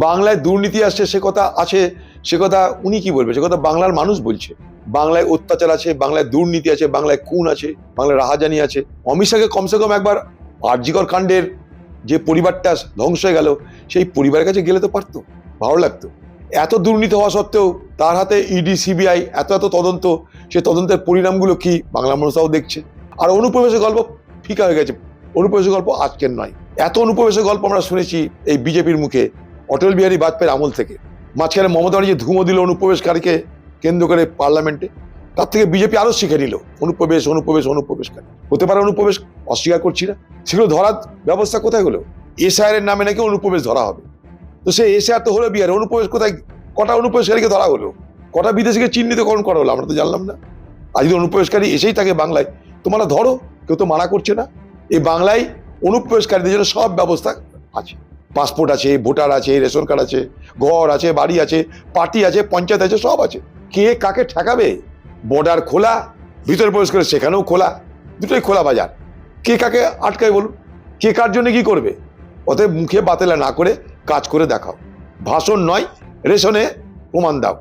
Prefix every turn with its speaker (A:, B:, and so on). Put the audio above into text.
A: বাংলায় দুর্নীতি আসছে সে কথা আছে, সে কথা উনি কি বলবে, সে কথা বাংলার মানুষ বলছে। বাংলায় অত্যাচার আছে, বাংলায় দুর্নীতি আছে, বাংলায় খুন আছে, বাংলায় রাহাজানি আছে। অমিত শাহকে কমসে কম একবার আরজিকর কাণ্ডের যে পরিবারটা ধ্বংস হয়ে গেল সেই পরিবারের কাছে গেলে তো পারতো, ভালো লাগতো। এত দুর্নীতি হওয়া সত্ত্বেও তার হাতে ইডি সিবিআই এত এত তদন্ত, সে তদন্তের পরিণামগুলো কি বাংলা মানুষরাও দেখছে। আর অনুপ্রবেশের গল্প ফিকা হয়ে গেছে। অনুপ্রবেশের গল্প আজকের নয়, এত অনুপ্রবেশের গল্প আমরা শুনেছি এই বিজেপির মুখে অটল বিহারী বাজপেয়ীর আমল থেকে। মাঝখানে মমতা ব্যানার্জি ধুমো দিল অনুপ্রবেশকারীকে কেন্দ্র করে পার্লামেন্টে, তার থেকে বিজেপি আরো শিখে নিল অনুপ্রবেশকারী হতে পারে। অনুপ্রবেশ অস্বীকার করছি না, সেগুলো ধরার ব্যবস্থা কোথায় হলো? এসআইআর এর নামে নাকি অনুপ্রবেশ ধরা হবে, তো সে এসআইআর তো হলো বিহারে, অনুপ্রবেশ কোথায়? কটা অনুপ্রবেশকারীকে ধরা হলো? কটা বিদেশিকে চিহ্নিতকরণ করা হলো? আমরা তো জানলাম না। আর যদি অনুপ্রবেশকারী এসেই থাকে বাংলায়, তোমরা ধরো, কেউ তো মানা করছে না। এই বাংলায় অনুপ্রবেশকারীদের জন্য সব ব্যবস্থা আছে, পাসপোর্ট আছে, ভোটার আছে, রেশন কার্ড আছে, ঘর আছে, বাড়ি আছে, পার্টি আছে, পঞ্চায়েত আছে, সব আছে। কে কাকে ঠেকাবে? বর্ডার খোলা, ভিতরে প্রবেশ করে সেখানেও খোলা, দুটোই খোলা বাজার। কে কাকে আটকায় বলুন? কে কার জন্য কি করবে? অতএব মুখে বাতেলা না করে কাজ করে দেখাও, ভাষণ নয়, রেশনে প্রমাণ দাও।